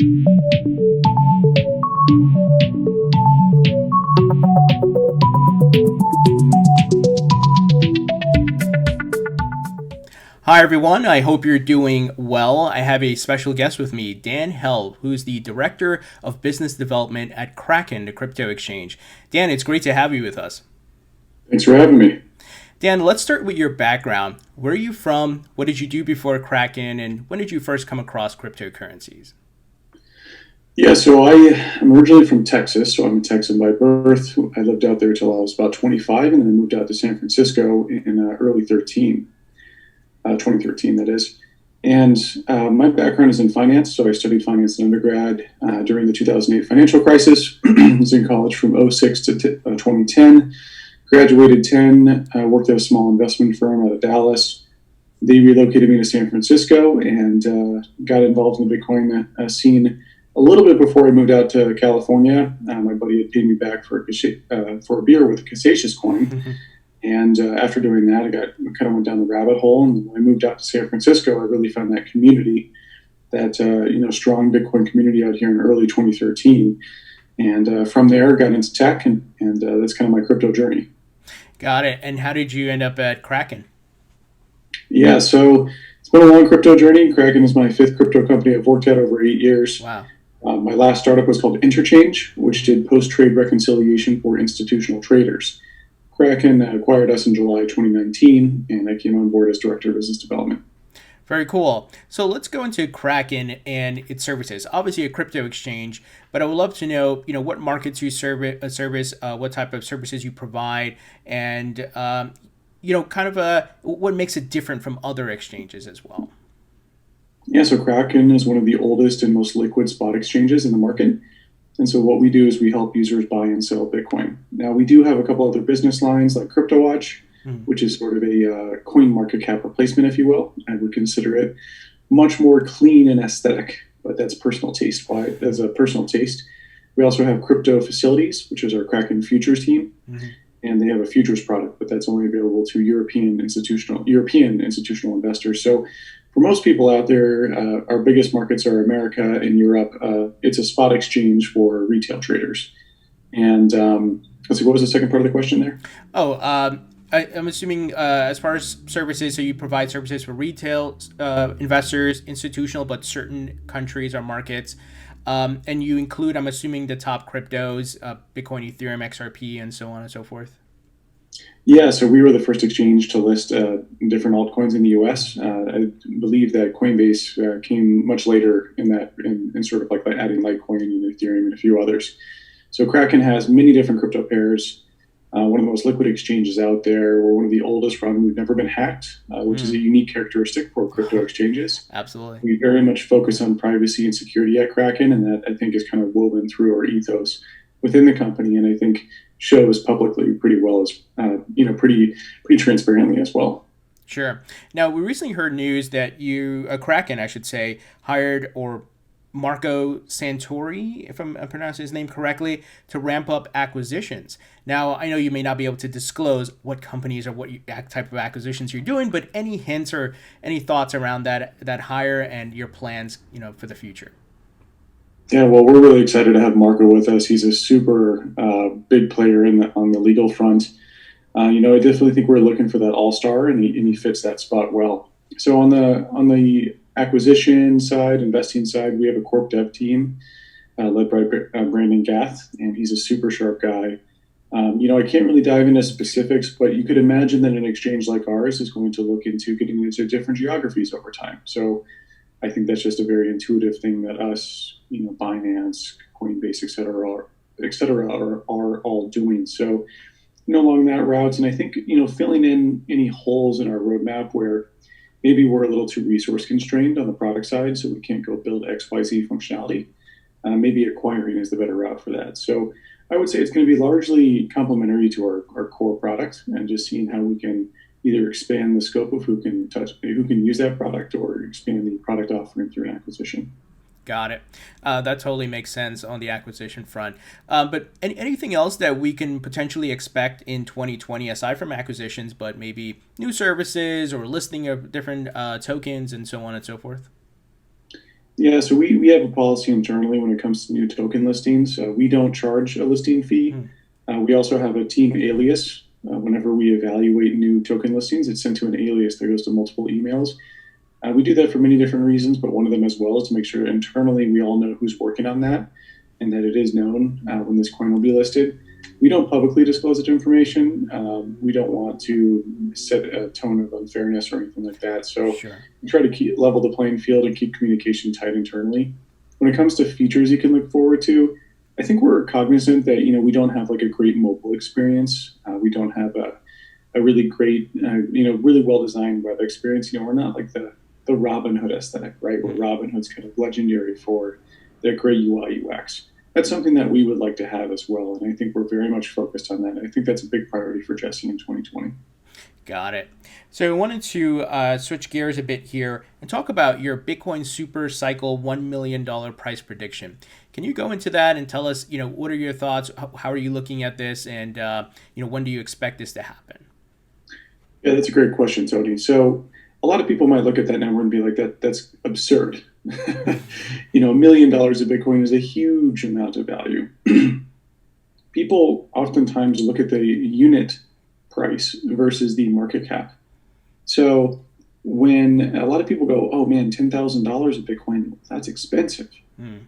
Hi, everyone. I hope you're doing well. I have a special guest with me, Dan Held, who's the Director of Business Development at Kraken, the crypto exchange. Dan, it's great to have you with us. Thanks for having me. Dan, let's start with your background. Where are you from? What did you do before Kraken? And when did you first come across cryptocurrencies? Yeah, so I am originally from Texas, so I'm a Texan by birth. I lived out there till I was about 25, and then I moved out to San Francisco in early 2013, that is. And my background is in finance, so I studied finance in undergrad during the 2008 financial crisis. I was in college from '06 to 2010. Graduated 10, worked at a small investment firm out of Dallas. They relocated me to San Francisco and got involved in the Bitcoin scene a little bit before I moved out to California. My buddy had paid me back for a beer with a Casasius coin. And after doing that, I kind of went down the rabbit hole. And when I moved out to San Francisco, I really found that community, that strong Bitcoin community out here in early 2013. And from there, got into tech, and that's kind of my crypto journey. Got it. And how did you end up at Kraken? Yeah, so it's been a long crypto journey. Kraken is my fifth crypto company I've worked at over 8 years. Wow. My last startup was called Interchange, which did post-trade reconciliation for institutional traders. Kraken acquired us in July 2019, and I came on board as Director of Business Development. Very cool. So let's go into Kraken and its services. Obviously, a crypto exchange, but I would love to know, what markets you service, what type of services you provide, and what makes it different from other exchanges as well. Yeah, so Kraken is one of the oldest and most liquid spot exchanges in the market. And so what we do is we help users buy and sell Bitcoin. Now, we do have a couple other business lines like CryptoWatch, which is sort of a coin market cap replacement, if you will. I would consider it much more clean and aesthetic, but that's personal taste. As a personal taste, we also have Crypto Facilities, which is our Kraken futures team, and they have a futures product, but that's only available to European institutional investors. So for most people out there, our biggest markets are America and Europe. It's a spot exchange for retail traders. And let's see, what was the second part of the question there? I'm assuming as far as services, so you provide services for retail investors, institutional, but certain countries or markets. And you include, I'm assuming, the top cryptos, Bitcoin, Ethereum, XRP, and so on and so forth. Yeah, so we were the first exchange to list different altcoins in the U.S. I believe that Coinbase came much later in sort of like adding Litecoin and Ethereum and a few others. So Kraken has many different crypto pairs. One of the most liquid exchanges out there. We're one of the oldest run. We've never been hacked, which is a unique characteristic for crypto exchanges. Absolutely. We very much focus on privacy and security at Kraken, and that I think is kind of woven through our ethos within the company, and I think shows publicly pretty well, as pretty transparently as well. Sure. Now, we recently heard news that Kraken, I should say, hired Marco Santori, if I'm pronouncing his name correctly, to ramp up acquisitions. Now, I know you may not be able to disclose what companies or what type of acquisitions you're doing, but any hints or any thoughts around that hire and your plans, for the future? Yeah, well, we're really excited to have Marco with us. He's a super big player on the legal front. I definitely think we're looking for that all-star, and he fits that spot well. So on the acquisition side, investing side, we have a corp dev team led by Brandon Gath, and he's a super sharp guy. I can't really dive into specifics, but you could imagine that an exchange like ours is going to look into getting into different geographies over time. So I think that's just a very intuitive thing that us, Binance, Coinbase, et cetera, are all doing. So, along that route, and I think, filling in any holes in our roadmap where maybe we're a little too resource constrained on the product side, so we can't go build XYZ functionality. Maybe acquiring is the better route for that. So I would say it's going to be largely complementary to our core product, and just seeing how we can either expand the scope of who can use that product, or expand the product offering through an acquisition. Got it. That totally makes sense on the acquisition front. But anything else that we can potentially expect in 2020 aside from acquisitions, but maybe new services or listing of different tokens and so on and so forth? Yeah, so we have a policy internally when it comes to new token listings. We don't charge a listing fee. Hmm. We also have a team alias. Whenever we evaluate new token listings, it's sent to an alias that goes to multiple emails. We do that for many different reasons, but one of them as well is to make sure internally we all know who's working on that and that it is known when this coin will be listed. We don't publicly disclose that information. We don't want to set a tone of unfairness or anything like that. So Sure. we try to keep level the playing field and keep communication tight internally. When it comes to features you can look forward to, I think we're cognizant that we don't have like a great mobile experience. We don't have a really great really well designed web experience. We're not like the Robinhood aesthetic, right? Where Robinhood's kind of legendary for their great UI UX. That's something that we would like to have as well, and I think we're very much focused on that. I think that's a big priority for Jesse in 2020. Got it. So I wanted to switch gears a bit here and talk about your Bitcoin super cycle $1 million price prediction. Can you go into that and tell us, what are your thoughts? How are you looking at this? And, when do you expect this to happen? Yeah, that's a great question, Tony. So a lot of people might look at that number and be like, that's absurd. $1 million of Bitcoin is a huge amount of value. People oftentimes look at the unit price versus the market cap. So when a lot of people go, oh man, $10,000 of Bitcoin, that's expensive. Hmm.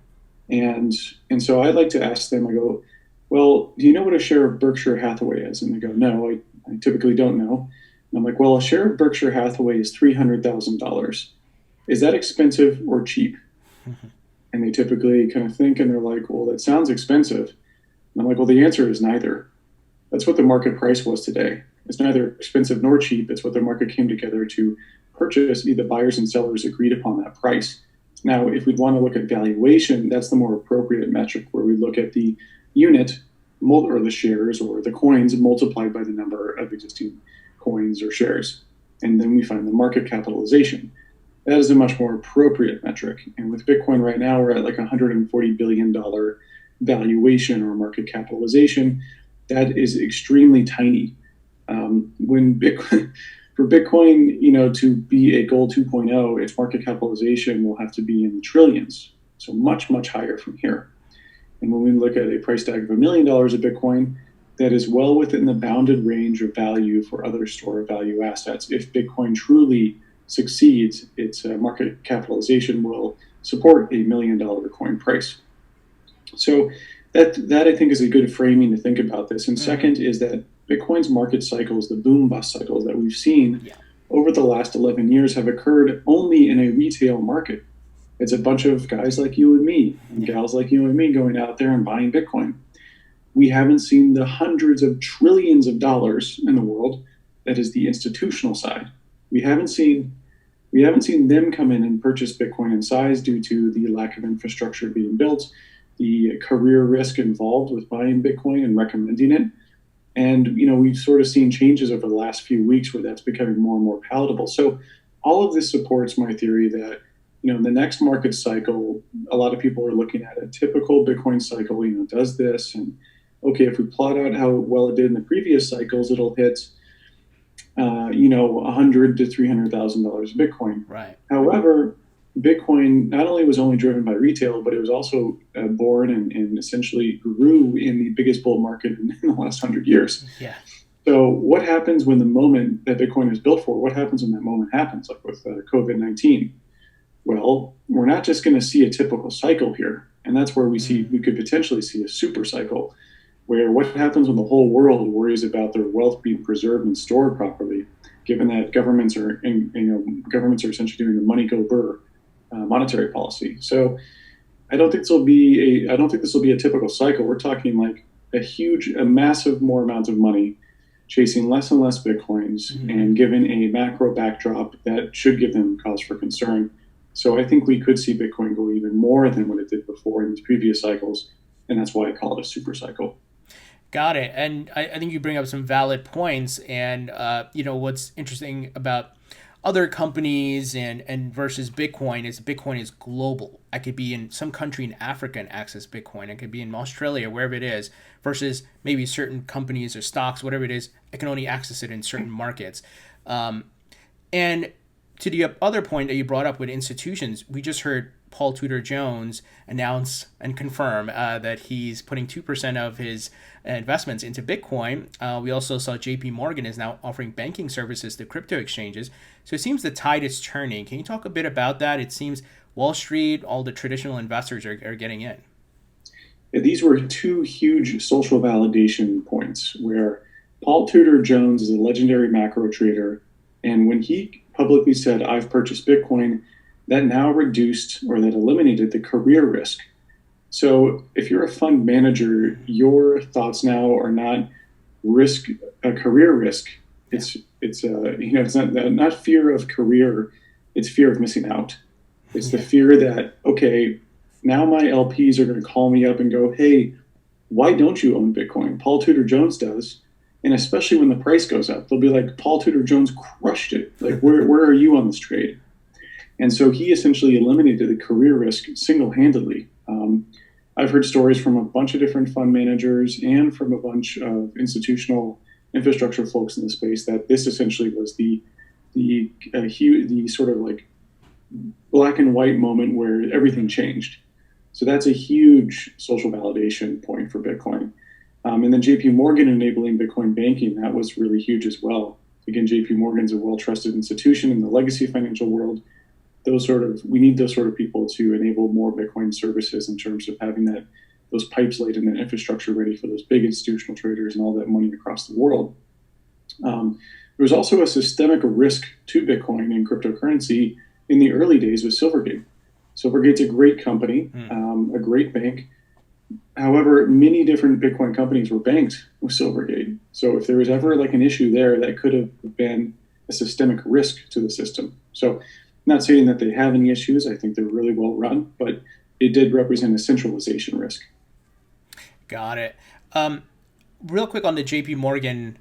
And so I like to ask them, I go, well, do you know what a share of Berkshire Hathaway is? And they go, no, I typically don't know. And I'm like, well, a share of Berkshire Hathaway is $300,000. Is that expensive or cheap? And they typically kind of think and they're like, well, that sounds expensive. And I'm like, well, the answer is neither. That's what the market price was today. It's neither expensive nor cheap. It's what the market came together to purchase. The buyers and sellers agreed upon that price. Now, if we want to look at valuation, that's the more appropriate metric where we look at the unit or the shares or the coins multiplied by the number of existing coins or shares. And then we find the market capitalization. That is a much more appropriate metric. And with Bitcoin right now, we're at like $140 billion valuation or market capitalization. That is extremely tiny. When Bitcoin, for Bitcoin, to be a gold 2.0, its market capitalization will have to be in the trillions. So much, much higher from here. And when we look at a price tag of $1 million of Bitcoin, that is well within the bounded range of value for other store of value assets. If Bitcoin truly succeeds, its market capitalization will support $1 million coin price. So that I think is a good framing to think about this. And second is that Bitcoin's market cycles, the boom bust cycles that we've seen over the last 11 years have occurred only in a retail market. It's a bunch of guys like you and me and gals like you and me going out there and buying Bitcoin. We haven't seen the hundreds of trillions of dollars in the world that is the institutional side. We haven't seen them come in and purchase Bitcoin in size due to the lack of infrastructure being built, the career risk involved with buying Bitcoin and recommending it. And, we've sort of seen changes over the last few weeks where that's becoming more and more palatable. So all of this supports my theory that, the next market cycle, a lot of people are looking at a typical Bitcoin cycle, does this. And okay, if we plot out how well it did in the previous cycles, it'll hit, $100,000 to $300,000 of Bitcoin. Right. However, Bitcoin not only was only driven by retail, but it was also born and essentially grew in the biggest bull market in the last 100 years. Yeah. So what happens when the moment that Bitcoin is built for, what happens when that moment happens, like with COVID-19? Well, we're not just going to see a typical cycle here. And that's where we could potentially see a super cycle, where what happens when the whole world worries about their wealth being preserved and stored properly, given that governments are essentially doing the money go burr monetary policy. So I don't think this will be a typical cycle. We're talking like a massive more amount of money chasing less and less Bitcoins and given a macro backdrop that should give them cause for concern. So I think we could see Bitcoin go even more than what it did before in these previous cycles. And that's why I call it a super cycle. Got it. And I think you bring up some valid points. And, what's interesting about other companies and versus Bitcoin is global. I could be in some country in Africa and access Bitcoin. I could be in Australia, wherever it is, versus maybe certain companies or stocks, whatever it is, I can only access it in certain markets. And to the other point that you brought up with institutions, we just heard Paul Tudor Jones announce and confirm that he's putting 2% of his investments into Bitcoin. We also saw JP Morgan is now offering banking services to crypto exchanges. So it seems the tide is turning. Can you talk a bit about that? It seems Wall Street, all the traditional investors are getting in. These were two huge social validation points where Paul Tudor Jones is a legendary macro trader. And when he publicly said, I've purchased Bitcoin, that now reduced or that eliminated the career risk. So if you're a fund manager, your thoughts now are not a career risk. It's not fear of career, it's fear of missing out. It's the fear that, okay, now my LPs are going to call me up and go, hey, why don't you own Bitcoin? Paul Tudor Jones does. And especially when the price goes up, they'll be like, Paul Tudor Jones crushed it. Like, where are you on this trade? And so he essentially eliminated the career risk single-handedly. I've heard stories from a bunch of different fund managers and from a bunch of institutional infrastructure folks in the space that this essentially was the sort of like black and white moment where everything changed. So that's a huge social validation point for Bitcoin. And then JP Morgan enabling Bitcoin banking, that was really huge as well. Again, JP Morgan's a well-trusted institution in the legacy financial world. We need those sort of people to enable more Bitcoin services in terms of having those pipes laid and that infrastructure ready for those big institutional traders and all that money across the world. There was also a systemic risk to Bitcoin and cryptocurrency in the early days with Silvergate. Silvergate's a great company, a great bank. However, many different Bitcoin companies were banked with Silvergate. So if there was ever like an issue there, that could have been a systemic risk to the system. So I'm not saying that they have any issues. I think they're really well run, but it did represent a centralization risk. Got it. Real quick on the JP Morgan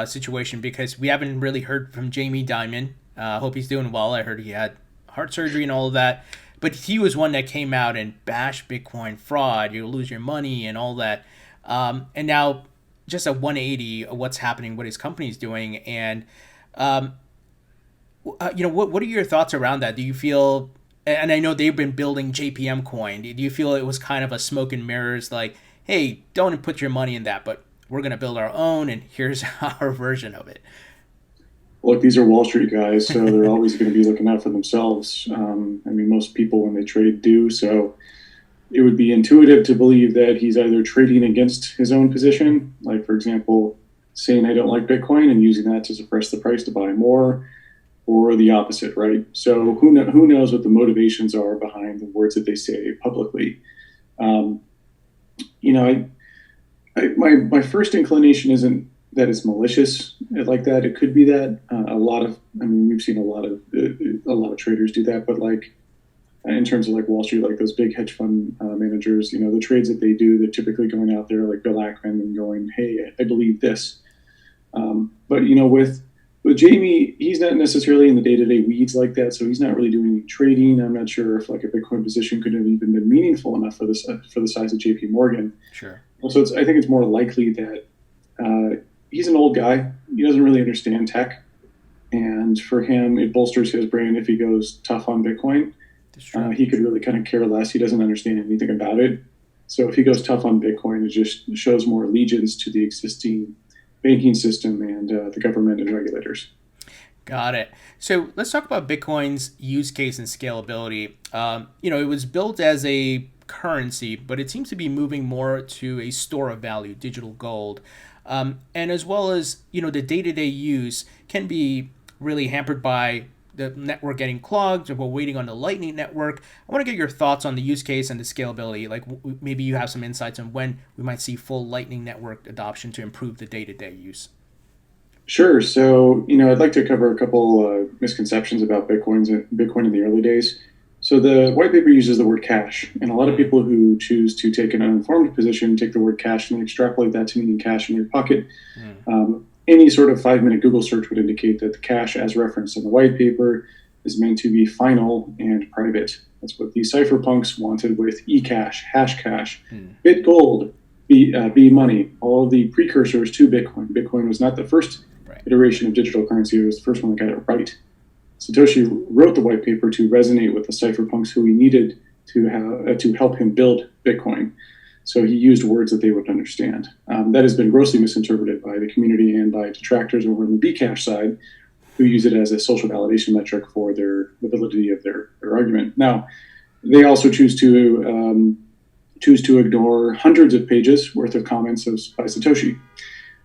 situation, because we haven't really heard from Jamie Dimon. Hope he's doing well. I heard he had heart surgery and all of that. But he was one that came out and bashed Bitcoin fraud. You'll lose your money and all that. And now just a 180 of what's happening, what his company's doing. And, what are your thoughts around that? Do you feel, and I know they've been building JPM coin. Do you feel it was kind of a smoke and mirrors, like, hey, don't put your money in that, but we're going to build our own and here's our version of it? Look, these are Wall Street guys, so they're always going to be looking out for themselves. Most people when they trade do. So it would be intuitive to believe that he's either trading against his own position, like, for example, saying I don't like Bitcoin and using that to suppress the price to buy more, or the opposite, right? So who knows what the motivations are behind the words that they say publicly. My first inclination isn't that it's malicious like that. It could be that. We've seen a lot of traders do that, but like in terms of like Wall Street, like those big hedge fund managers, the trades that they do, they're typically going out there like Bill Ackman and going, hey, I believe this. But with Jamie, he's not necessarily in the day-to-day weeds like that, so he's not really doing any trading. I'm not sure if like a Bitcoin position could have even been meaningful enough for the size of JP Morgan. Sure. So I think it's more likely that he's an old guy. He doesn't really understand tech. And for him, it bolsters his brand if he goes tough on Bitcoin. He could really kind of care less. He doesn't understand anything about it. So if he goes tough on Bitcoin, it just shows more allegiance to the existing banking system and the government and regulators. Got it. So let's talk about Bitcoin's use case and scalability. It was built as a currency, but it seems to be moving more to a store of value, digital gold. And as well as, the day-to-day use can be really hampered by the network getting clogged, or we're waiting on the Lightning Network. I want to get your thoughts on the use case and the scalability. Like maybe you have some insights on when we might see full Lightning Network adoption to improve the day-to-day use. Sure. So, I'd like to cover a couple misconceptions about Bitcoin in the early days. So the white paper uses the word cash, and a lot of people who choose to take an uninformed position take the word cash and extrapolate that to meaning cash in your pocket. Any sort of 5-minute Google search would indicate that the cash, as referenced in the white paper, is meant to be final and private. That's what the cypherpunks wanted with eCash, Hashcash, BitGold, B-Money, all of the precursors to Bitcoin. Bitcoin was not the first iteration of digital currency. It was the first one that got it right. Satoshi wrote the white paper to resonate with the cypherpunks who he needed to help him build Bitcoin. So he used words that they would understand. That has been grossly misinterpreted by the community and by detractors over on the Bcash side, who use it as a social validation metric for the validity of their argument. Now, they also choose to ignore hundreds of pages worth of comments by Satoshi.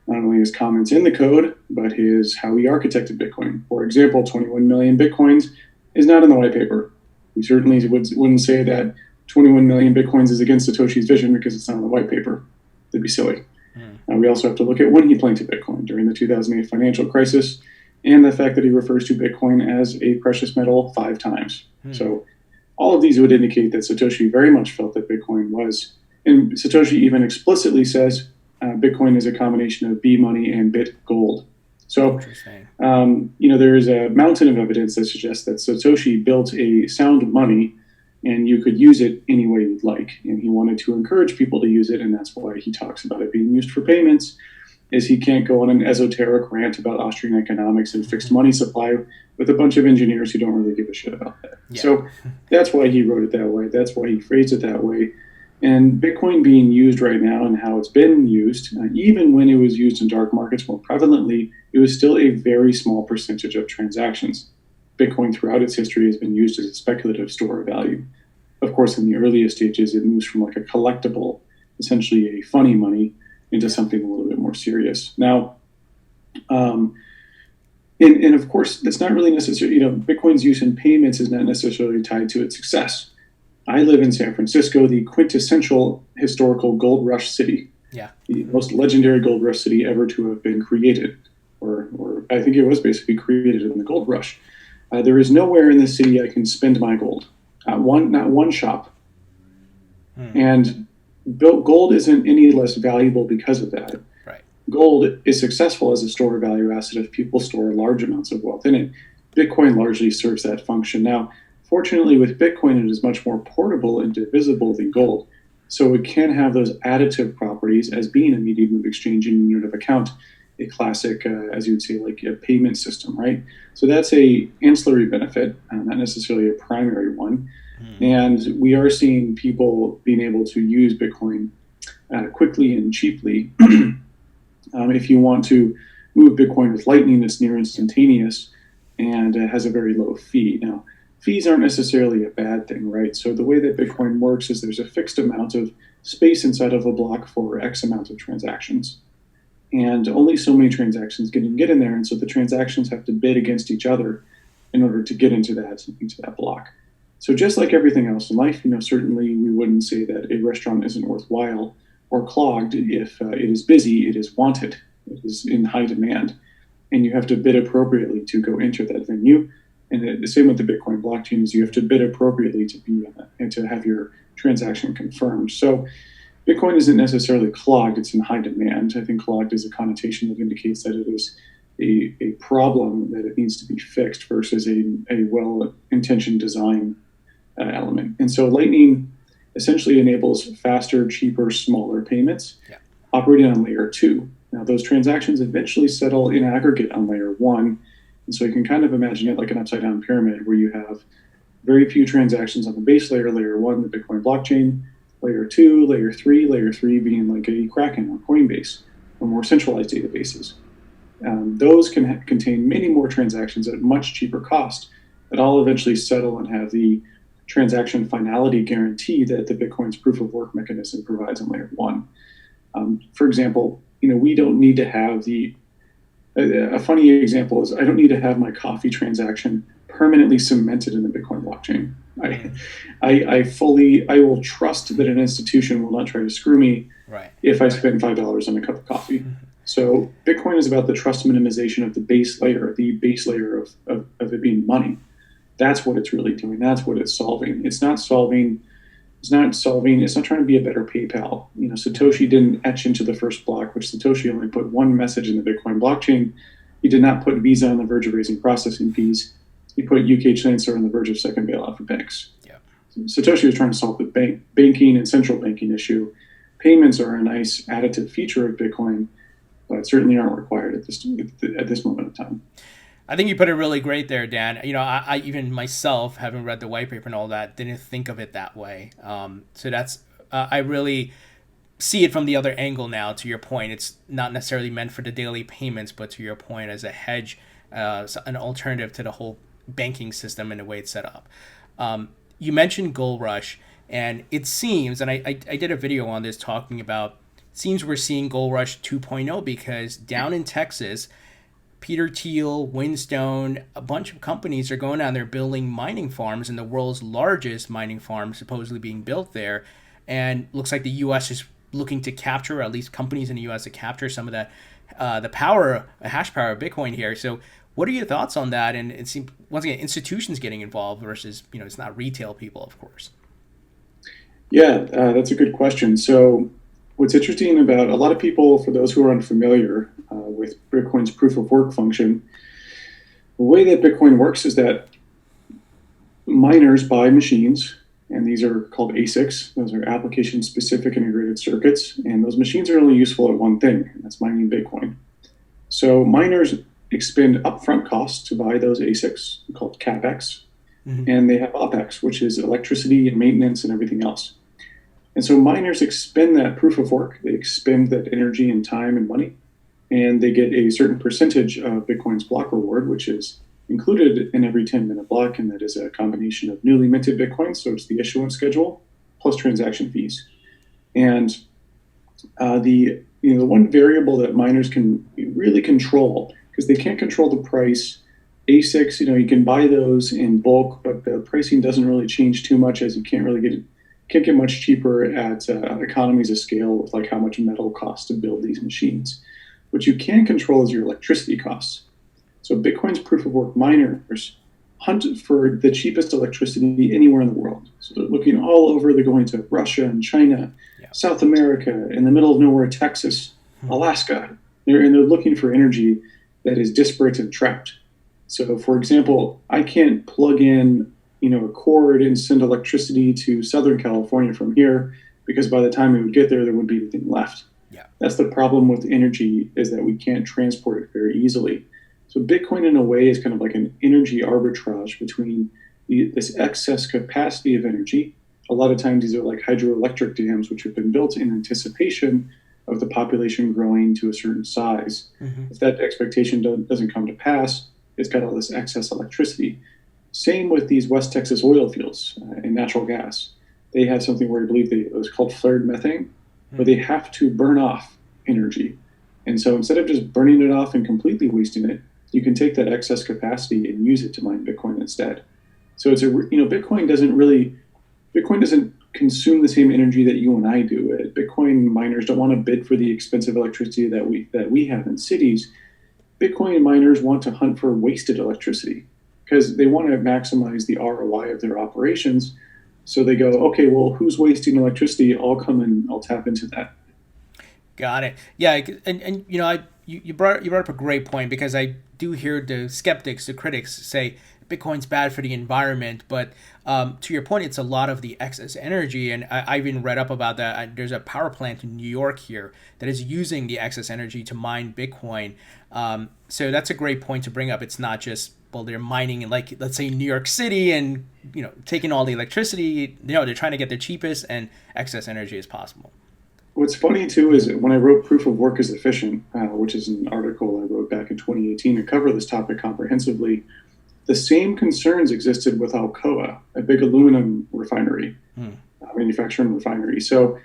Not only his comments in the code, but how he architected Bitcoin. For example, 21 million Bitcoins is not in the white paper. We certainly wouldn't say that 21 million Bitcoins is against Satoshi's vision because it's not in the white paper. That'd be silly. We also have to look at when he planted Bitcoin during the 2008 financial crisis, and the fact that he refers to Bitcoin as a precious metal 5 times. So all of these would indicate that Satoshi very much felt that Bitcoin was, and Satoshi even explicitly says Bitcoin is a combination of B money and bit gold. So, there is a mountain of evidence that suggests that Satoshi built a sound money and you could use it any way you'd like. And he wanted to encourage people to use it, and that's why he talks about it being used for payments, is he can't go on an esoteric rant about Austrian economics and fixed money supply with a bunch of engineers who don't really give a shit about that. Yeah. So that's why he wrote it that way. That's why he phrased it that way. And Bitcoin being used right now and how it's been used, even when it was used in dark markets more prevalently, it was still a very small percentage of transactions. Bitcoin throughout its history has been used as a speculative store of value. Of course, in the earliest stages, it moves from like a collectible, essentially a funny money, into something a little bit more serious. Now, and of course, that's not really necessary. Bitcoin's use in payments is not necessarily tied to its success. I live in San Francisco, the quintessential historical gold rush city. Yeah. The most legendary gold rush city ever to have been created, or I think it was basically created in the gold rush. There is nowhere in this city I can spend my gold. Not one shop. And gold isn't any less valuable because of that. Right. Gold is successful as a store of value asset if people store large amounts of wealth in it. Bitcoin largely serves that function. Now, fortunately, with Bitcoin, it is much more portable and divisible than gold. So it can have those additive properties as being a medium of exchange and unit of account, a classic, as you would say, like a payment system, right? So that's a ancillary benefit, not necessarily a primary one. And we are seeing people being able to use Bitcoin quickly and cheaply. If you want to move Bitcoin with Lightning, it's near instantaneous and has a very low fee. Now, fees aren't necessarily a bad thing, right? So the way that Bitcoin works is there's a fixed amount of space inside of a block for X amount of transactions. And only so many transactions can get in there. And so the transactions have to bid against each other in order to get into that block. So just like everything else in life, certainly we wouldn't say that a restaurant isn't worthwhile or clogged if it is busy, it is wanted, it is in high demand. And you have to bid appropriately to go enter that venue. And the same with the Bitcoin blockchain is you have to bid appropriately to be and to have your transaction confirmed. So Bitcoin isn't necessarily clogged, it's in high demand. I think clogged is a connotation that indicates that it is a problem that it needs to be fixed versus a well-intentioned design element. And so Lightning essentially enables faster, cheaper, smaller payments operating on layer 2. Now those transactions eventually settle in aggregate on layer 1. And so you can kind of imagine it like an upside down pyramid where you have very few transactions on the base layer, layer 1, the Bitcoin blockchain, layer 2, layer 3 being like a Kraken or Coinbase or more centralized databases. Those can contain many more transactions at much cheaper cost that all eventually settle and have the transaction finality guarantee that the Bitcoin's proof of work mechanism provides on layer 1. For example, we don't need to have a funny example is I don't need to have my coffee transaction permanently cemented in the Bitcoin blockchain. I will trust that an institution will not try to screw me if I spend $5 on a cup of coffee. So Bitcoin is about the trust minimization of the base layer of it being money. That's what it's really doing. That's what it's solving. It's not trying to be a better PayPal. Satoshi didn't etch into the first block, which Satoshi only put one message in the Bitcoin blockchain. He did not put Visa on the verge of raising processing fees. He put UK Chancellor on the verge of second bailout for banks. Yeah. Satoshi was trying to solve the banking and central banking issue. Payments are a nice additive feature of Bitcoin, but certainly aren't required at this moment of time. I think you put it really great there, Dan. I even myself, having read the white paper and all that, didn't think of it that way. So that's I really see it from the other angle now. To your point, it's not necessarily meant for the daily payments, but to your point, as a hedge, an alternative to the whole banking system and the way it's set up. You mentioned Gold Rush, and it seems, and I did a video on this talking about, it seems we're seeing Gold Rush 2.0 because down in Texas, Peter Thiel, Windstone, a bunch of companies are going down there building mining farms, and the world's largest mining farm supposedly being built there. And looks like the U.S. is looking to capture, or at least companies in the U.S. to capture some of that, the power, hash power of Bitcoin here. So what are your thoughts on that? And it seems, once again, institutions getting involved versus, it's not retail people, of course. Yeah, that's a good question. So what's interesting about a lot of people, for those who are unfamiliar with Bitcoin's proof of work function, the way that Bitcoin works is that miners buy machines, and these are called ASICs. Those are application-specific integrated circuits, and those machines are only useful at one thing, and that's mining Bitcoin. So miners expend upfront costs to buy those ASICs, called CapEx, and they have OpEx, which is electricity and maintenance and everything else. And so miners expend that proof of work, they expend that energy and time and money, and they get a certain percentage of Bitcoin's block reward, which is included in every 10-minute block, and that is a combination of newly minted Bitcoin, so it's the issuance schedule, plus transaction fees. And the one variable that miners can really control, because they can't control the price. ASICs, you can buy those in bulk, but the pricing doesn't really change too much, as you can't get much cheaper at economies of scale with like how much metal costs to build these machines. What you can control is your electricity costs. So Bitcoin's proof of work miners hunt for the cheapest electricity anywhere in the world. So they're looking all over. They're going to Russia and China, South America, in the middle of nowhere, Texas, Alaska. They're looking for energy that is disparate and trapped. So, for example, I can't plug in, a cord and send electricity to Southern California from here, because by the time it would get there, there wouldn't be anything left. Yeah. That's the problem with energy, is that we can't transport it very easily. So Bitcoin, in a way, is kind of like an energy arbitrage between this excess capacity of energy. A lot of times these are like hydroelectric dams, which have been built in anticipation of the population growing to a certain size. If that expectation doesn't come to pass, it's got all this excess electricity. Same with these West Texas oil fields and natural gas. They have something where I believe it was called flared methane, where they have to burn off energy. And so instead of just burning it off and completely wasting it, you can take that excess capacity and use it to mine Bitcoin instead. So it's Bitcoin doesn't consume the same energy that you and I do. Bitcoin miners don't want to bid for the expensive electricity that we have in cities. Bitcoin miners want to hunt for wasted electricity, because they want to maximize the ROI of their operations. So they go, okay, well, who's wasting electricity? I'll come and I'll tap into that. Got it. Yeah, and you brought up a great point, because I do hear the skeptics, the critics say Bitcoin's bad for the environment, but to your point, it's a lot of the excess energy, and I even read up about that. There's a power plant in New York here that is using the excess energy to mine Bitcoin. So that's a great point to bring up. It's not just, well, they're mining in, like, let's say New York City and taking all the electricity. They're trying to get the cheapest and excess energy as possible. What's funny, too, is when I wrote Proof of Work is Efficient, which is an article I wrote back in 2018 to cover this topic comprehensively, the same concerns existed with Alcoa, a big aluminum refinery, manufacturing refinery. So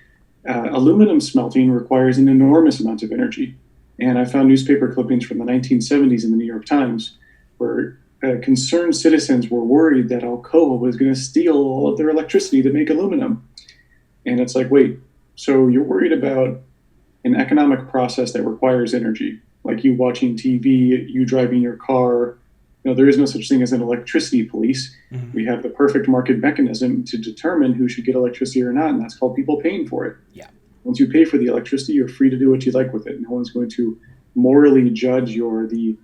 aluminum smelting requires an enormous amount of energy. And I found newspaper clippings from the 1970s in the New York Times where concerned citizens were worried that Alcoa was going to steal all of their electricity to make aluminum. And it's like, wait, so you're worried about an economic process that requires energy, like you watching TV, you driving your car. There is no such thing as an electricity police. We have the perfect market mechanism to determine who should get electricity or not, and that's called people paying for it. Yeah. Once you pay for the electricity, you're free to do what you like with it. No one's going to morally judge the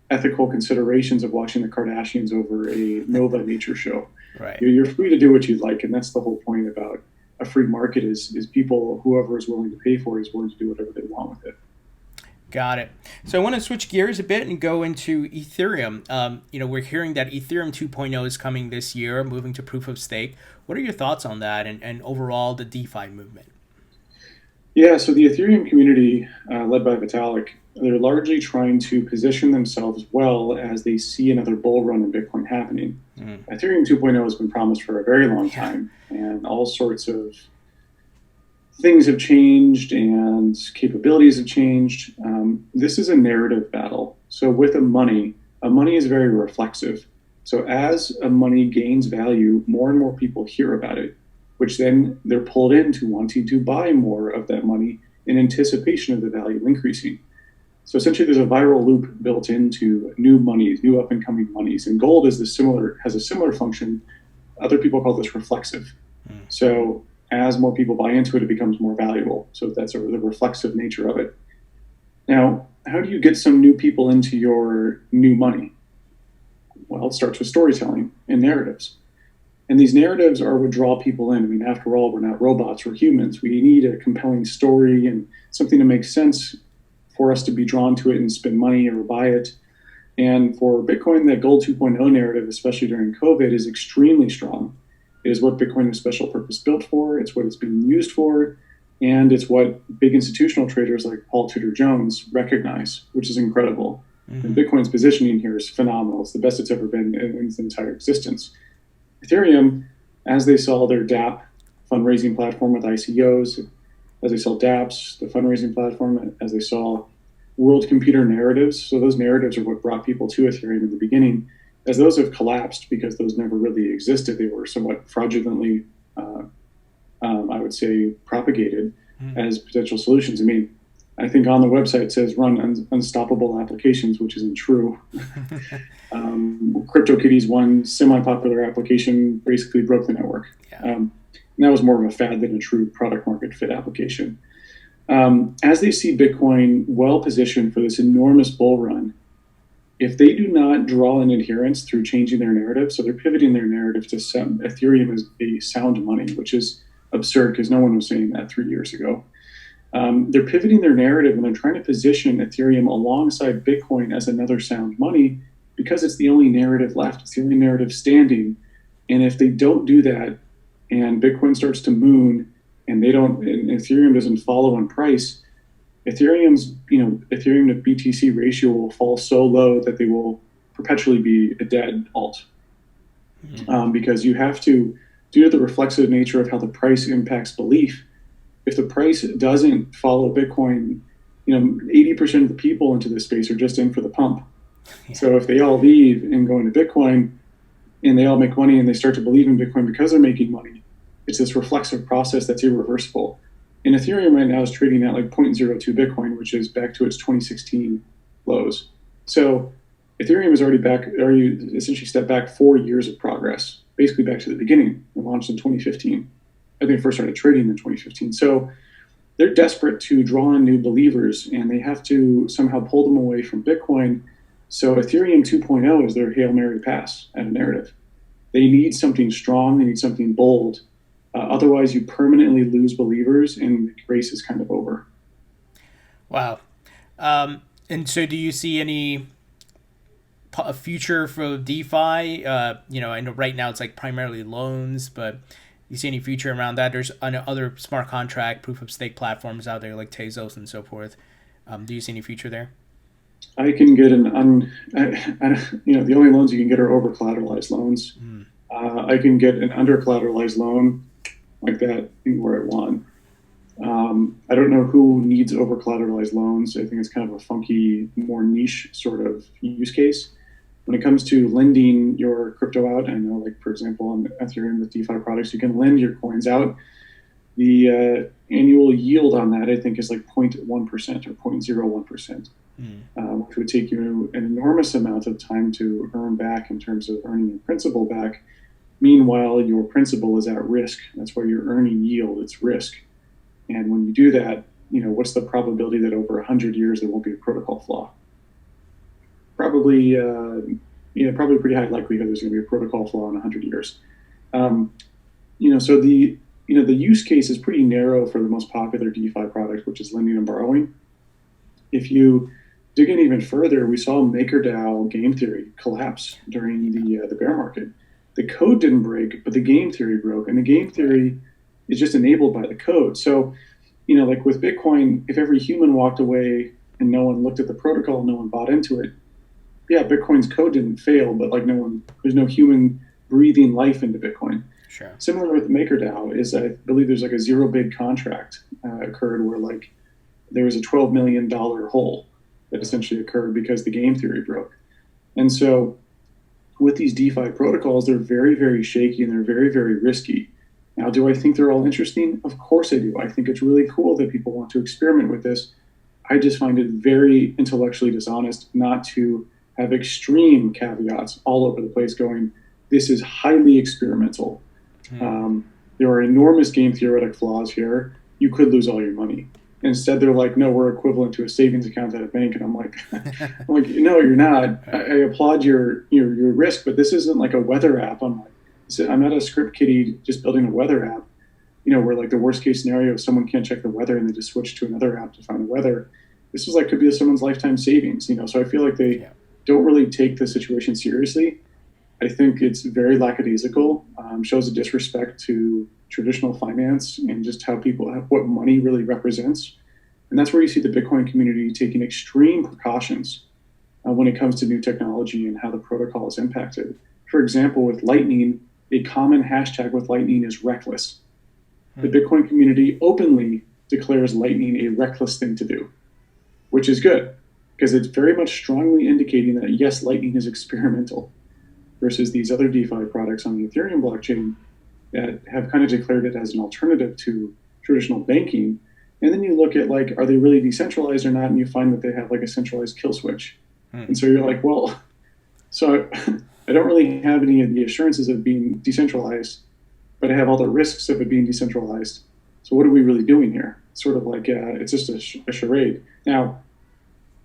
ethical considerations of watching the Kardashians over a Nova nature show. Right. You're free to do what you like, and that's the whole point about a free market is people, whoever is willing to pay for it, is willing to do whatever they want with it. Got it. So I want to switch gears a bit and go into Ethereum. We're hearing that Ethereum 2.0 is coming this year, moving to proof of stake. What are your thoughts on that and overall the DeFi movement? Yeah, so the Ethereum community, led by Vitalik, they're largely trying to position themselves well as they see another bull run in Bitcoin happening. Ethereum 2.0 has been promised for a very long time, and all sorts of things have changed and capabilities have changed. This is a narrative battle. So with a money is very reflexive. So as a money gains value, more and more people hear about it, which then they're pulled into wanting to buy more of that money in anticipation of the value increasing. So essentially, there's a viral loop built into new monies, new up and coming monies, and gold has a similar function. Other people call this reflexive. So as more people buy into it, it becomes more valuable. So that's the reflexive nature of it. Now, how do you get some new people into your new money? Well, it starts with storytelling and narratives. And these narratives are what draw people in. I mean, after all, we're not robots, we're humans. We need a compelling story and something to make sense for us to be drawn to it and spend money or buy it. And for Bitcoin, that Gold 2.0 narrative, especially during COVID, is extremely strong. It is what Bitcoin is special purpose built for. It's what it's being used for. And it's what big institutional traders like Paul Tudor Jones recognize, which is incredible. And Bitcoin's positioning here is phenomenal. It's the best it's ever been in its entire existence. Ethereum, as they saw their DApp fundraising platform with ICOs, as they saw dApps, the fundraising platform, as they saw world computer narratives. So those narratives are what brought people to Ethereum in the beginning. As those have collapsed because those never really existed, they were somewhat fraudulently, I would say, propagated as potential solutions. I mean, I think on the website it says run unstoppable applications, which isn't true. CryptoKitties, one semi-popular application, basically broke the network. And that was more of a fad than a true product market fit application. As they see Bitcoin well positioned for this enormous bull run, if they do not draw in adherence through changing their narrative, so they're pivoting their narrative to Ethereum as a sound money, which is absurd because no one was saying that 3 years ago. They're pivoting their narrative and they're trying to position Ethereum alongside Bitcoin as another sound money because it's the only narrative left. It's the only narrative standing. And if they don't do that and Bitcoin starts to moon and Ethereum doesn't follow in price, Ethereum to BTC ratio will fall so low that they will perpetually be a dead alt. Because you have to, due to the reflexive nature of how the price impacts belief, if the price doesn't follow Bitcoin, 80% of the people into this space are just in for the pump. So if they all leave and go into Bitcoin and they all make money and they start to believe in Bitcoin because they're making money, it's this reflexive process that's irreversible. And Ethereum right now is trading at like 0.02 Bitcoin, which is back to its 2016 lows. So Ethereum is already essentially stepped back 4 years of progress, basically back to the beginning. It launched in 2015. I think it first started trading in 2015. So they're desperate to draw in new believers and they have to somehow pull them away from Bitcoin. So Ethereum 2.0 is their Hail Mary pass at a narrative. They need something strong, they need something bold. Otherwise, you permanently lose believers and the race is kind of over. Wow. And so do you see any future for DeFi? I know right now it's like primarily loans, but you see any future around that? There's other smart contract proof of stake platforms out there like Tezos and so forth. Do you see any future there? I can get the only loans you can get are over collateralized loans. I can get an under collateralized loan like that anywhere I want. I don't know who needs over collateralized loans. I think it's kind of a funky, more niche sort of use case. When it comes to lending your crypto out, I know, like, for example, on Ethereum with DeFi products, you can lend your coins out. The annual yield on that, I think, is like 0.1% or 0.01%, which would take you an enormous amount of time to earn back in terms of earning your principal back. Meanwhile, your principal is at risk. That's why you're earning yield. It's risk. And when you do that, what's the probability that over 100 years there won't be a protocol flaw? Probably pretty high likelihood there's going to be a protocol flaw in 100 years. So the use case is pretty narrow for the most popular DeFi product, which is lending and borrowing. If you dig in even further, we saw MakerDAO game theory collapse during the bear market. The code didn't break, but the game theory broke, and the game theory is just enabled by the code. So, like with Bitcoin, if every human walked away and no one looked at the protocol, no one bought into it, yeah, Bitcoin's code didn't fail, but like there's no human breathing life into Bitcoin. Sure. Similar with MakerDAO is I believe there's like a zero bid contract occurred where like there was a $12 million hole that essentially occurred because the game theory broke. And so with these DeFi protocols, they're very, very shaky and they're very, very risky. Now, do I think they're all interesting? Of course I do. I think it's really cool that people want to experiment with this. I just find it very intellectually dishonest not to have extreme caveats all over the place going, this is highly experimental. There are enormous game theoretic flaws here. You could lose all your money. Instead, they're like, no, we're equivalent to a savings account at a bank. And I'm like, no, you're not. I applaud your risk, but this isn't like a weather app. I'm not a script kiddie just building a weather app, where like the worst case scenario, if someone can't check the weather and they just switch to another app to find the weather. This is like could be someone's lifetime savings, So I feel like they don't really take the situation seriously. I think it's very lackadaisical, shows a disrespect to traditional finance and just what money really represents. And that's where you see the Bitcoin community taking extreme precautions when it comes to new technology and how the protocol is impacted. For example, with Lightning, a common hashtag with Lightning is reckless. The Bitcoin community openly declares Lightning a reckless thing to do, which is good because it's very much strongly indicating that, yes, Lightning is experimental versus these other DeFi products on the Ethereum blockchain that have kind of declared it as an alternative to traditional banking. And then you look at like, are they really decentralized or not? And you find that they have like a centralized kill switch. And so you're like, well, so I don't really have any of the assurances of being decentralized, but I have all the risks of it being decentralized. So what are we really doing here? Sort of like, it's just a charade. Now,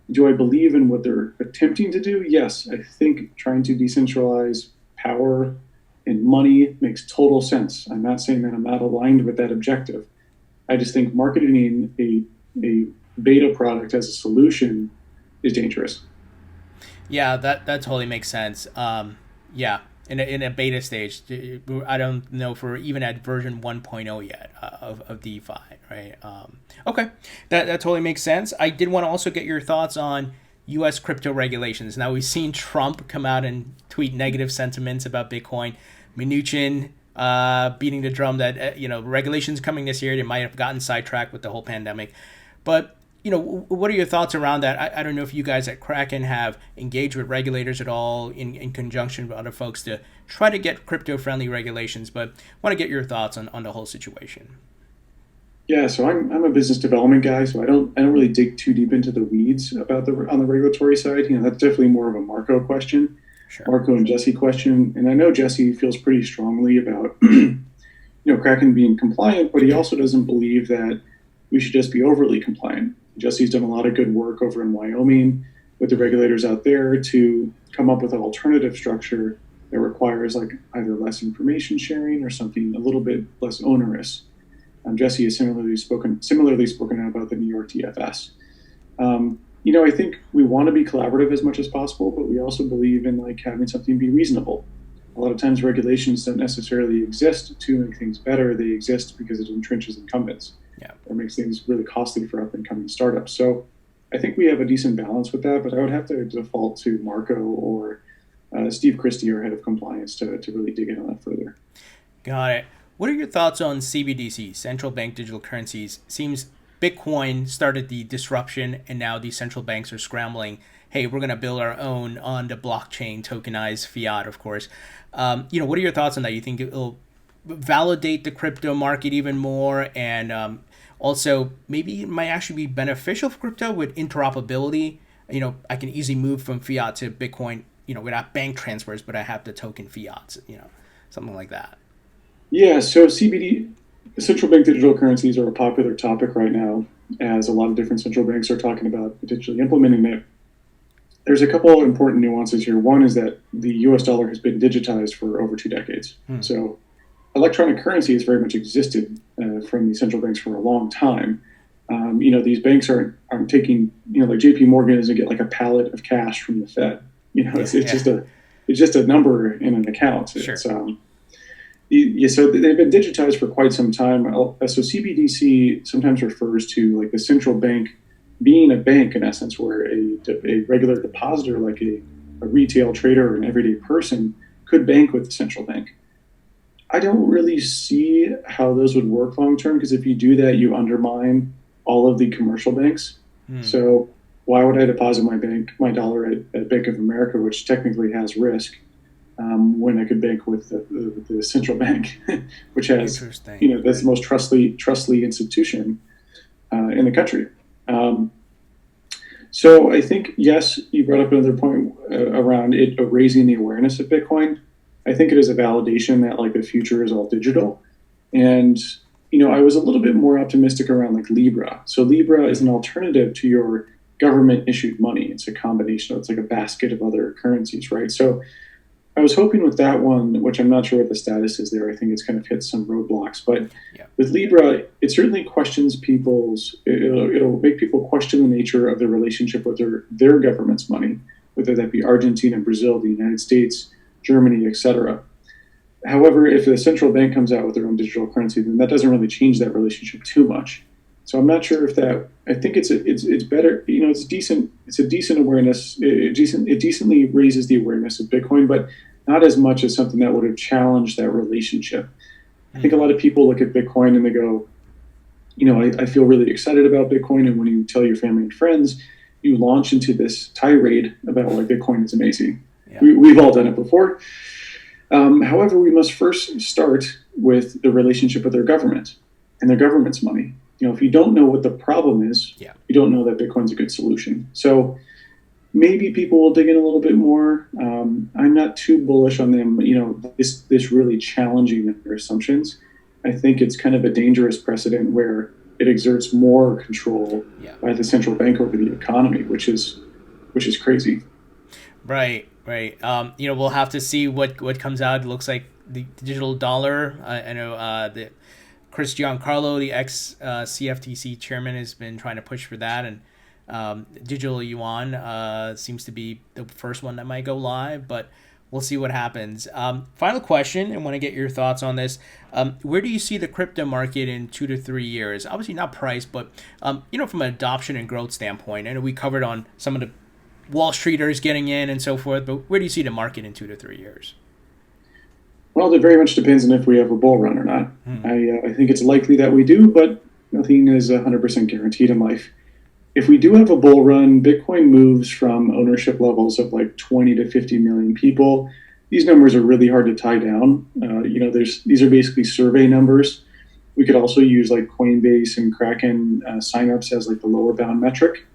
do I believe in what they're attempting to do? Yes, I think trying to decentralize power and money makes total sense. I'm not saying that I'm not aligned with that objective. I just think marketing a beta product as a solution is dangerous. Yeah, that totally makes sense. In a beta stage, I don't know if we're even at version 1.0 yet of DeFi, right? Okay, that totally makes sense. I did want to also get your thoughts on U.S. crypto regulations. Now, we've seen Trump come out and tweet negative sentiments about Bitcoin. Mnuchin beating the drum that regulations coming this year. They might have gotten sidetracked with the whole pandemic, but what are your thoughts around that? I don't know if you guys at Kraken have engaged with regulators at all in conjunction with other folks to try to get crypto-friendly regulations, but want to get your thoughts on the whole situation. Yeah, so I'm a business development guy, so I don't really dig too deep into the weeds about on the regulatory side. That's definitely more of a Marco question, sure. Marco and Jesse question, and I know Jesse feels pretty strongly about Kraken being compliant, but he also doesn't believe that we should just be overly compliant. Jesse's done a lot of good work over in Wyoming with the regulators out there to come up with an alternative structure that requires like either less information sharing or something a little bit less onerous. Jesse has similarly spoken out about the New York TFS. I think we want to be collaborative as much as possible, but we also believe in like having something be reasonable. A lot of times regulations don't necessarily exist to make things better. They exist because it entrenches incumbents. Yeah. Or makes things really costly for up-and-coming startups. So I think we have a decent balance with that, but I would have to default to Marco or Steve Christie, our head of compliance, to really dig in on that further. Got it. What are your thoughts on CBDC, central bank digital currencies? Seems Bitcoin started the disruption, and now these central banks are scrambling. Hey, we're going to build our own on the blockchain, tokenized fiat, of course. What are your thoughts on that? You think it'll validate the crypto market even more, and also maybe it might actually be beneficial for crypto with interoperability? I can easily move from fiat to Bitcoin, without bank transfers, but I have the token fiat, something like that. Yeah, so CBD, central bank digital currencies, are a popular topic right now, as a lot of different central banks are talking about potentially implementing it. There's a couple of important nuances here. One is that the US dollar has been digitized for over 2 decades. So electronic currency has very much existed from the central banks for a long time. These banks aren't taking, like JP Morgan doesn't get like a pallet of cash from the Fed. It's just a number in an account. Sure. So they've been digitized for quite some time. So CBDC sometimes refers to like the central bank being a bank in essence, where a regular depositor, like a retail trader or an everyday person, could bank with the central bank. I don't really see how those would work long term, because if you do that, you undermine all of the commercial banks. So why would I deposit my dollar at Bank of America, which technically has risk, when I could bank with the central bank, which has, that's the most trustly institution in the country. So I think, yes, you brought up another point around it raising the awareness of Bitcoin. I think it is a validation that like the future is all digital. And, I was a little bit more optimistic around like Libra. So Libra is an alternative to your government issued money. It's a combination. It's like a basket of other currencies, right? So I was hoping with that one, which I'm not sure what the status is there. I think it's kind of hit some roadblocks. But with Libra, it certainly questions it'll make people question the nature of their relationship with their government's money, whether that be Argentina, Brazil, the United States, Germany, etc. However, if the central bank comes out with their own digital currency, then that doesn't really change that relationship too much. So I'm not sure if that. I think it's better. It's decent. It's a decent awareness. It decently raises the awareness of Bitcoin, but not as much as something that would have challenged that relationship. I think a lot of people look at Bitcoin and they go, I feel really excited about Bitcoin, and when you tell your family and friends, you launch into this tirade about why Bitcoin is amazing. Yeah. We've all done it before. However, we must first start with the relationship with their government and their government's money. If you don't know what the problem is, you don't know that Bitcoin's a good solution. So maybe people will dig in a little bit more. I'm not too bullish on them, this really challenging their assumptions. I think it's kind of a dangerous precedent where it exerts more control by the central bank over the economy, which is crazy. Right. We'll have to see what comes out. It looks like the digital dollar. I know the Chris Giancarlo, the ex-CFTC chairman, has been trying to push for that, and digital yuan seems to be the first one that might go live, but we'll see what happens. Final question, and want to get your thoughts on this. Where do you see the crypto market in 2 to 3 years? Obviously not price, but from an adoption and growth standpoint. I know we covered on some of the Wall Streeters getting in and so forth, but where do you see the market in 2 to 3 years? Well, it very much depends on if we have a bull run or not. I think it's likely that we do, but nothing is 100% guaranteed in life. If we do have a bull run, Bitcoin moves from ownership levels of like 20 to 50 million people. These numbers are really hard to tie down. These are basically survey numbers. We could also use like Coinbase and Kraken signups as like the lower bound metric.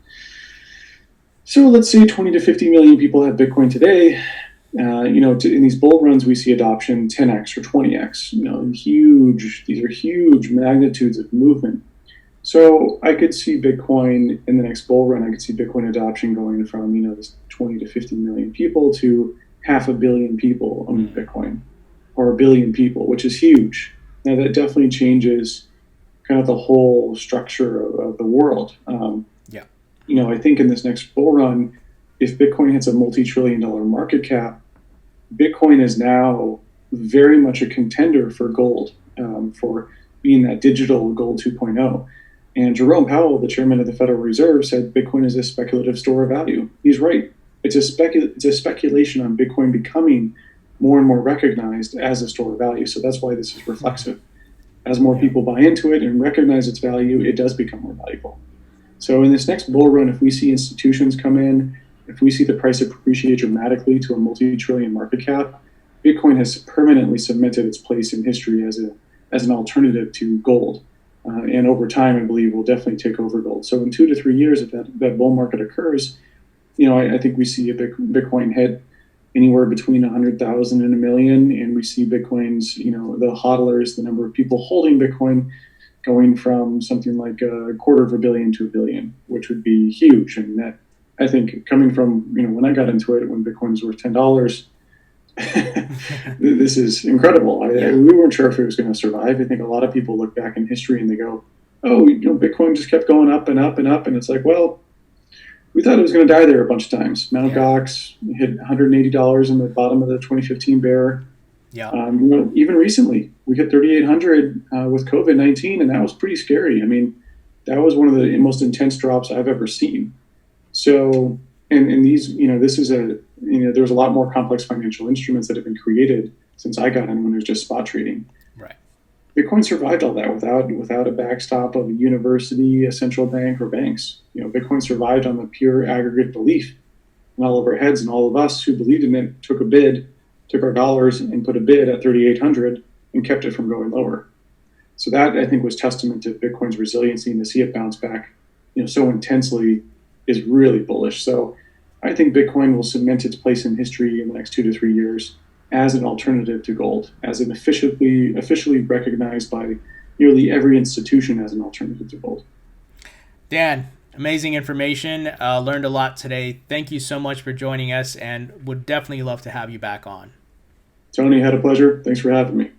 So let's say 20 to 50 million people have Bitcoin today. In these bull runs, we see adoption 10x or 20x. These are huge magnitudes of movement. So I could see Bitcoin in the next bull run. I could see Bitcoin adoption going from this 20 to 50 million people to 500 million people owning Bitcoin, or 1 billion people, which is huge. Now that definitely changes kind of the whole structure of the world. I think in this next bull run, if Bitcoin hits a multi-trillion-dollar market cap, Bitcoin is now very much a contender for gold, for being that digital gold 2.0. And Jerome Powell, the chairman of the Federal Reserve, said Bitcoin is a speculative store of value. He's right. It's a speculation on Bitcoin becoming more and more recognized as a store of value. So that's why this is reflexive. As more people buy into it and recognize its value, it does become more valuable. So in this next bull run, if we see institutions come in, if we see the price appreciate dramatically to a multi-trillion market cap, Bitcoin has permanently cemented its place in history as an alternative to gold. And over time, I believe will definitely take over gold. So in 2 to 3 years, if that bull market occurs, I think we see a Bitcoin hit anywhere between 100,000 and 1 million, and we see Bitcoin's, the hodlers, the number of people holding Bitcoin, going from something like 250 million to 1 billion, which would be huge. And that, I think, coming from when I got into it, when Bitcoin was worth $10. This is incredible. We weren't sure if it was going to survive. I think a lot of people look back in history and they go, oh, Bitcoin just kept going up and up and up, and it's like, well, we thought it was going to die there a bunch of times. Mt. Gox hit $180 in the bottom of the 2015 bear. Yeah. Even recently, we hit 3,800 with COVID-19, and that was pretty scary. I mean, that was one of the most intense drops I've ever seen. So, and these, this is there's a lot more complex financial instruments that have been created since I got in when there's just spot trading. Right. Bitcoin survived all that without a backstop of a university, a central bank, or banks. Bitcoin survived on the pure aggregate belief in all of our heads, and all of us who believed in it took our dollars and put a bid at 3,800 and kept it from going lower. So that, I think, was testament to Bitcoin's resiliency, and to see it bounce back, so intensely is really bullish. So I think Bitcoin will cement its place in history in the next 2 to 3 years as an alternative to gold, as an officially recognized by nearly every institution as an alternative to gold. Dan, amazing information. Learned a lot today. Thank you so much for joining us, and would definitely love to have you back on. Tony, had a pleasure. Thanks for having me.